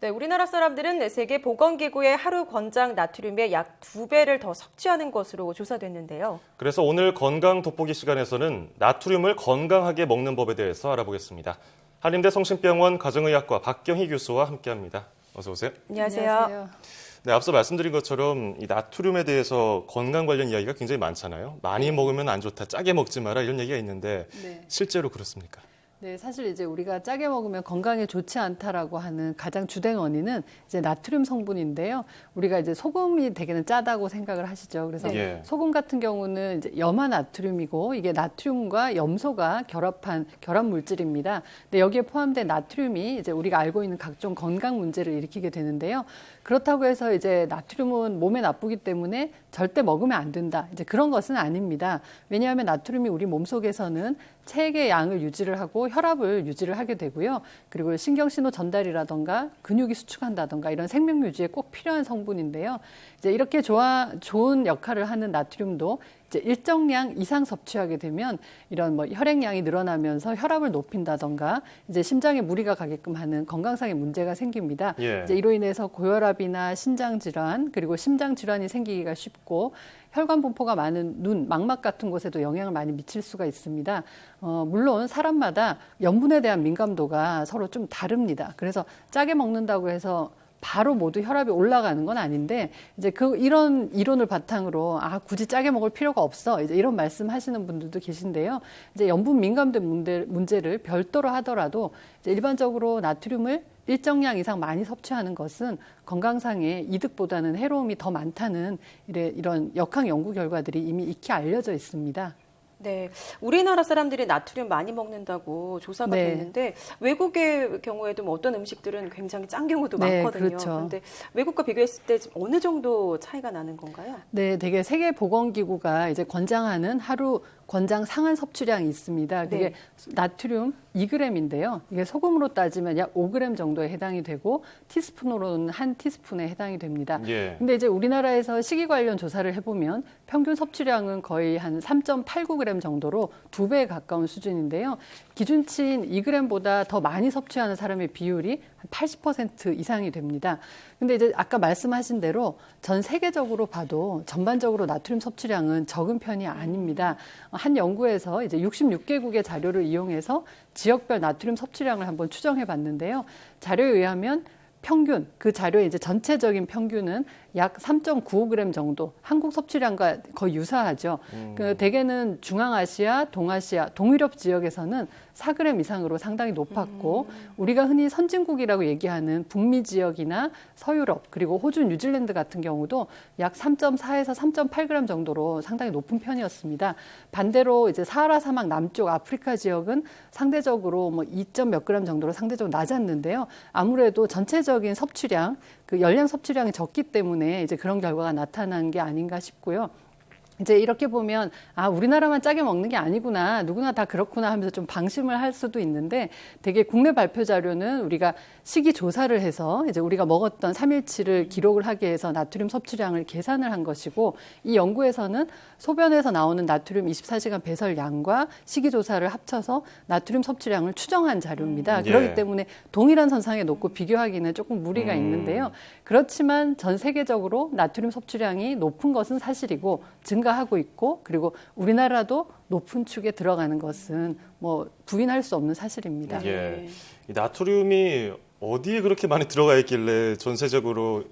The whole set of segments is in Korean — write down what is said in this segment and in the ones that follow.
네, 우리나라 사람들은 세계보건기구의 하루 권장 나트륨의 약 2배를 더 섭취하는 것으로 조사됐는데요. 그래서 오늘 건강 돋보기 시간에서는 나트륨을 건강하게 먹는 법에 대해서 알아보겠습니다. 한림대 성심병원 가정의학과 박경희 교수와 함께합니다. 어서 오세요. 안녕하세요. 네, 앞서 말씀드린 것처럼 이 나트륨에 대해서 건강 관련 이야기가 굉장히 많잖아요. 많이 먹으면 안 좋다, 짜게 먹지 마라 이런 얘기가 있는데 실제로 그렇습니까? 네, 사실 이제 우리가 짜게 먹으면 건강에 좋지 않다라고 하는 가장 주된 원인은 이제 나트륨 성분인데요. 우리가 이제 소금이 대개는 짜다고 생각을 하시죠. 그래서 소금 같은 경우는 이제 염화 나트륨이고 이게 나트륨과 염소가 결합한 결합 물질입니다. 근데 여기에 포함된 나트륨이 이제 우리가 알고 있는 각종 건강 문제를 일으키게 되는데요. 그렇다고 해서 이제 나트륨은 몸에 나쁘기 때문에 절대 먹으면 안 된다. 이제 그런 것은 아닙니다. 왜냐하면 나트륨이 우리 몸속에서는 체액의 양을 유지를 하고 혈압을 유지를 하게 되고요. 그리고 신경신호 전달이라던가 근육이 수축한다던가 이런 생명 유지에 꼭 필요한 성분인데요. 이제 이렇게 좋은 역할을 하는 나트륨도 이제 일정량 이상 섭취하게 되면 이런 혈액량이 늘어나면서 혈압을 높인다던가 이제 심장에 무리가 가게끔 하는 건강상의 문제가 생깁니다. 이제 이로 인해서 고혈압이나 신장 질환 그리고 심장 질환이 생기기가 쉽고 혈관 분포가 많은 눈, 망막 같은 곳에도 영향을 많이 미칠 수가 있습니다. 물론 사람마다 염분에 대한 민감도가 서로 좀 다릅니다. 그래서 짜게 먹는다고 해서 바로 모두 혈압이 올라가는 건 아닌데 이제 이런 이론을 바탕으로 굳이 짜게 먹을 필요가 없어 이제 이런 말씀하시는 분들도 계신데요. 이제 염분 민감된 문제를 별도로 하더라도 이제 일반적으로 나트륨을 일정량 이상 많이 섭취하는 것은 건강상의 이득보다는 해로움이 더 많다는 이런 역학 연구 결과들이 이미 익히 알려져 있습니다. 네, 우리나라 사람들이 나트륨 많이 먹는다고 조사가 됐는데 외국의 경우에도 어떤 음식들은 굉장히 짠 경우도 많거든요. 그렇죠. 그런데 외국과 비교했을 때 어느 정도 차이가 나는 건가요? 네, 되게 세계보건기구가 이제 권장하는 하루 권장 상한 섭취량이 있습니다. 그게 나트륨 2g인데요. 이게 소금으로 따지면 약 5g 정도에 해당이 되고 티스푼으로는 한 티스푼에 해당이 됩니다. 근데 이제 우리나라에서 식이 관련 조사를 해보면 평균 섭취량은 거의 한 3.89g 정도로 2배에 가까운 수준인데요. 기준치인 2g보다 더 많이 섭취하는 사람의 비율이 한 80% 이상이 됩니다. 근데 이제 아까 말씀하신 대로 전 세계적으로 봐도 전반적으로 나트륨 섭취량은 적은 편이 아닙니다. 한 연구에서 이제 66개국의 자료를 이용해서 지역별 나트륨 섭취량을 한번 추정해 봤는데요. 자료에 의하면 평균, 그 자료의 이제 전체적인 평균은 약 3.95g 정도, 한국 섭취량과 거의 유사하죠. 대개는 중앙아시아, 동아시아, 동유럽 지역에서는 4g 이상으로 상당히 높았고 우리가 흔히 선진국이라고 얘기하는 북미 지역이나 서유럽 그리고 호주, 뉴질랜드 같은 경우도 약 3.4에서 3.8g 정도로 상당히 높은 편이었습니다. 반대로 이제 사하라 사막 남쪽 아프리카 지역은 상대적으로 2점 몇 g 정도로 상대적으로 낮았는데요. 아무래도 전체적인 섭취량, 그 열량 섭취량이 적기 때문에 이제 그런 결과가 나타난 게 아닌가 싶고요. 이제 이렇게 보면 우리나라만 짜게 먹는 게 아니구나, 누구나 다 그렇구나 하면서 좀 방심을 할 수도 있는데 되게 국내 발표 자료는 우리가 식이 조사를 해서 이제 우리가 먹었던 3일치를 기록을 하게 해서 나트륨 섭취량을 계산을 한 것이고 이 연구에서는 소변에서 나오는 나트륨 24시간 배설량과 식이 조사를 합쳐서 나트륨 섭취량을 추정한 자료입니다. 그렇기 때문에 동일한 선상에 놓고 비교하기는 조금 무리가 있는데요. 그렇지만 전 세계적으로 나트륨 섭취량이 높은 것은 사실이고 증가하고 있고 그리고 우리나라도 높은 축에 들어가는 것은 부인할 수 없는 사실입니다. 이 나트륨이 어디에 그렇게 많이 들어가 있길래 전 세계적으로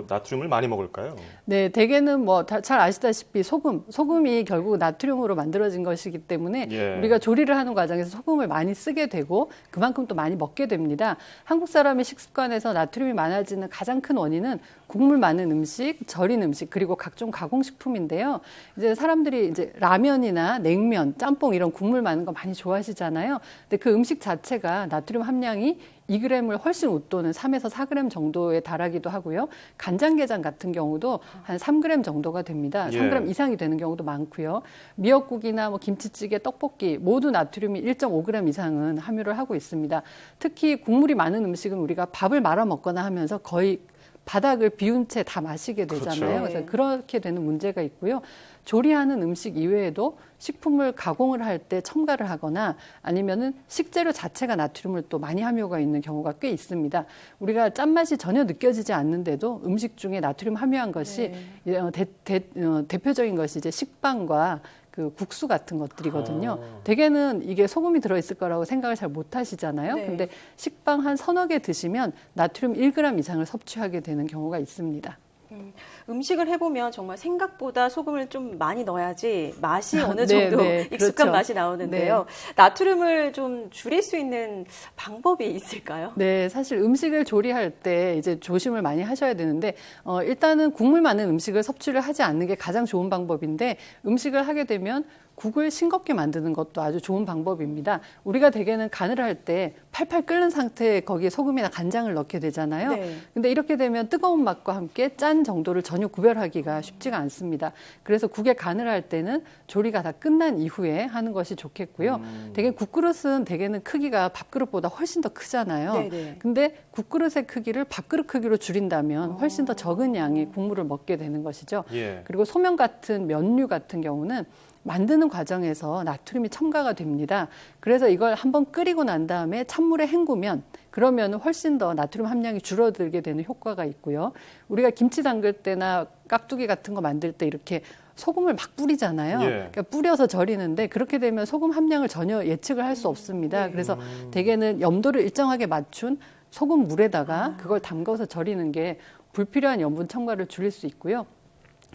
나트륨을 많이 먹을까요? 네, 대개는 잘 아시다시피 소금이 결국 나트륨으로 만들어진 것이기 때문에 우리가 조리를 하는 과정에서 소금을 많이 쓰게 되고 그만큼 또 많이 먹게 됩니다. 한국 사람의 식습관에서 나트륨이 많아지는 가장 큰 원인은 국물 많은 음식, 절인 음식 그리고 각종 가공식품인데요. 이제 사람들이 이제 라면이나 냉면, 짬뽕 이런 국물 많은 거 많이 좋아하시잖아요. 근데 그 음식 자체가 나트륨 함량이 2g을 훨씬 웃도는 3에서 4g 정도에 달하기도 하고요. 간장게장 같은 경우도 한 3g 정도가 됩니다. 3g 이상이 되는 경우도 많고요. 미역국이나 김치찌개, 떡볶이 모두 나트륨이 1.5g 이상은 함유를 하고 있습니다. 특히 국물이 많은 음식은 우리가 밥을 말아 먹거나 하면서 거의 바닥을 비운 채 다 마시게 되잖아요. 그렇죠. 그래서 그렇게 되는 문제가 있고요. 조리하는 음식 이외에도 식품을 가공을 할 때 첨가를 하거나 아니면은 식재료 자체가 나트륨을 또 많이 함유가 있는 경우가 꽤 있습니다. 우리가 짠맛이 전혀 느껴지지 않는데도 음식 중에 나트륨 함유한 것이 대표적인 것이 이제 식빵과 그 국수 같은 것들이거든요. 대개는 이게 소금이 들어있을 거라고 생각을 잘 못 하시잖아요. 네. 근데 식빵 한 서너 개 드시면 나트륨 1g 이상을 섭취하게 되는 경우가 있습니다. 음식을 해보면 정말 생각보다 소금을 좀 많이 넣어야지 맛이 어느 네, 정도 네, 익숙한 그렇죠. 맛이 나오는데요. 나트륨을 좀 줄일 수 있는 방법이 있을까요? 네, 사실 음식을 조리할 때 이제 조심을 많이 하셔야 되는데, 일단은 국물 많은 음식을 섭취를 하지 않는 게 가장 좋은 방법인데, 음식을 하게 되면 국을 싱겁게 만드는 것도 아주 좋은 방법입니다. 우리가 대개는 간을 할 때 팔팔 끓는 상태에 거기에 소금이나 간장을 넣게 되잖아요. 네. 근데 이렇게 되면 뜨거운 맛과 함께 짠 정도를 전혀 구별하기가 쉽지가 않습니다. 그래서 국에 간을 할 때는 조리가 다 끝난 이후에 하는 것이 좋겠고요. 대개 국그릇은 대개는 크기가 밥그릇보다 훨씬 더 크잖아요. 네네. 근데 국그릇의 크기를 밥그릇 크기로 줄인다면 훨씬 더 적은 양의 국물을 먹게 되는 것이죠. 예. 그리고 소면 같은 면류 같은 경우는 만드는 과정에서 나트륨이 첨가가 됩니다. 그래서 이걸 한번 끓이고 난 다음에 찬물에 헹구면 그러면 훨씬 더 나트륨 함량이 줄어들게 되는 효과가 있고요. 우리가 김치 담글 때나 깍두기 같은 거 만들 때 이렇게 소금을 막 뿌리잖아요. 예. 그러니까 뿌려서 절이는데 그렇게 되면 소금 함량을 전혀 예측을 할 수 없습니다. 그래서 대개는 염도를 일정하게 맞춘 소금 물에다가 그걸 담가서 절이는 게 불필요한 염분 첨가를 줄일 수 있고요.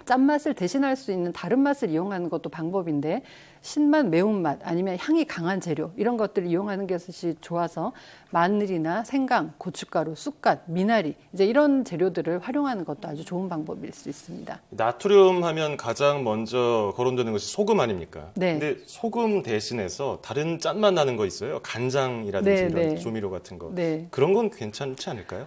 짠맛을 대신할 수 있는 다른 맛을 이용하는 것도 방법인데 신맛, 매운맛 아니면 향이 강한 재료 이런 것들을 이용하는 것이 좋아서 마늘이나 생강, 고춧가루, 쑥갓, 미나리 이제 이런 재료들을 활용하는 것도 아주 좋은 방법일 수 있습니다. 나트륨 하면 가장 먼저 거론되는 것이 소금 아닙니까? 네. 근데 소금 대신해서 다른 짠맛 나는 거 있어요? 간장이라든지 네, 이런 네. 조미료 같은 거. 네. 그런 건 괜찮지 않을까요?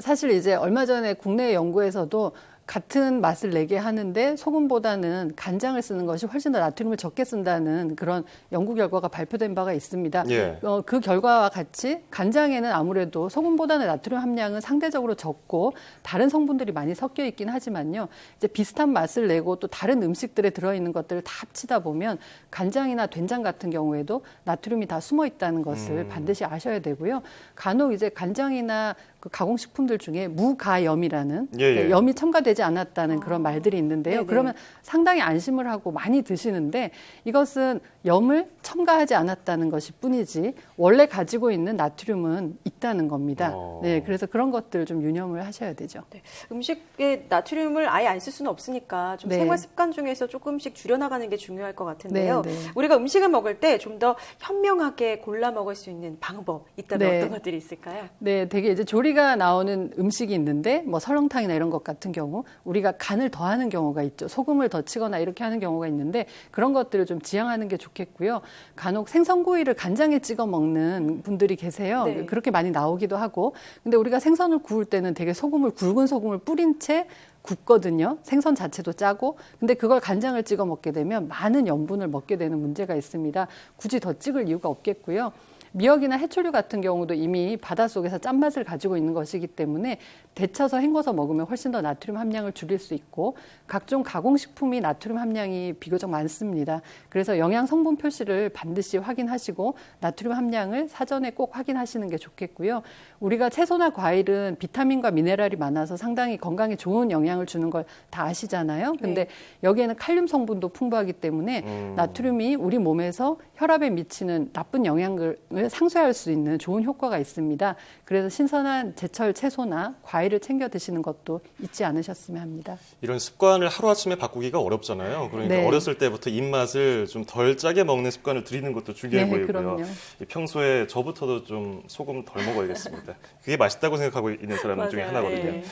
사실 이제 얼마 전에 국내 연구에서도 같은 맛을 내게 하는데 소금보다는 간장을 쓰는 것이 훨씬 더 나트륨을 적게 쓴다는 그런 연구 결과가 발표된 바가 있습니다. 예. 그 결과와 같이 간장에는 아무래도 소금보다는 나트륨 함량은 상대적으로 적고 다른 성분들이 많이 섞여 있긴 하지만요. 이제 비슷한 맛을 내고 또 다른 음식들에 들어있는 것들을 다 합치다 보면 간장이나 된장 같은 경우에도 나트륨이 다 숨어 있다는 것을 반드시 아셔야 되고요. 간혹 이제 간장이나 그 가공식품들 중에 무가염이라는 예. 염이 첨가되지 않았다는 그런 말들이 있는데요. 네네. 그러면 상당히 안심을 하고 많이 드시는데 이것은 염을 첨가하지 않았다는 것이 뿐이지 원래 가지고 있는 나트륨은 있다는 겁니다. 네, 그래서 그런 것들 좀 유념을 하셔야 되죠. 네. 음식에 나트륨을 아예 안 쓸 수는 없으니까 좀 네. 생활 습관 중에서 조금씩 줄여나가는 게 중요할 것 같은데요. 네, 네. 우리가 음식을 먹을 때 좀 더 현명하게 골라 먹을 수 있는 방법 있다면 네. 어떤 것들이 있을까요? 네, 되게 이제 조리가 나오는 음식이 있는데 뭐 설렁탕이나 이런 것 같은 경우 우리가 간을 더하는 경우가 있죠. 소금을 더 치거나 이렇게 하는 경우가 있는데 그런 것들을 좀 지양하는 게 좋겠고요. 간혹 생선구이를 간장에 찍어 먹는 분들이 계세요. 네. 그렇게 많이 나오기도 하고. 근데 우리가 생선을 구울 때는 되게 굵은 소금을 뿌린 채 굽거든요. 생선 자체도 짜고. 근데 그걸 간장을 찍어 먹게 되면 많은 염분을 먹게 되는 문제가 있습니다. 굳이 더 찍을 이유가 없겠고요. 미역이나 해초류 같은 경우도 이미 바닷속에서 짠맛을 가지고 있는 것이기 때문에 데쳐서 헹궈서 먹으면 훨씬 더 나트륨 함량을 줄일 수 있고 각종 가공식품이 나트륨 함량이 비교적 많습니다. 그래서 영양 성분 표시를 반드시 확인하시고 나트륨 함량을 사전에 꼭 확인하시는 게 좋겠고요. 우리가 채소나 과일은 비타민과 미네랄이 많아서 상당히 건강에 좋은 영향을 주는 걸 다 아시잖아요. 근데 네. 여기에는 칼륨 성분도 풍부하기 때문에 나트륨이 우리 몸에서 혈압에 미치는 나쁜 영향을 상쇄할 수 있는 좋은 효과가 있습니다. 그래서 신선한 제철 채소나 과일을 챙겨 드시는 것도 잊지 않으셨으면 합니다. 이런 습관을 하루아침에 바꾸기가 어렵잖아요. 그러니까 네. 어렸을 때부터 입맛을 좀 덜 짜게 먹는 습관을 들이는 것도 중요해 네, 보이고요. 그럼요. 평소에 저부터도 좀 소금 덜 먹어야겠습니다. 그게 맛있다고 생각하고 있는 사람 중에 맞아요. 하나거든요. 네.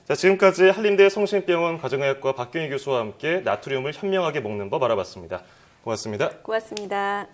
자, 지금까지 한림대 성심병원 가정의학과 박경희 교수와 함께 나트륨을 현명하게 먹는 법 알아봤습니다. 고맙습니다. 고맙습니다.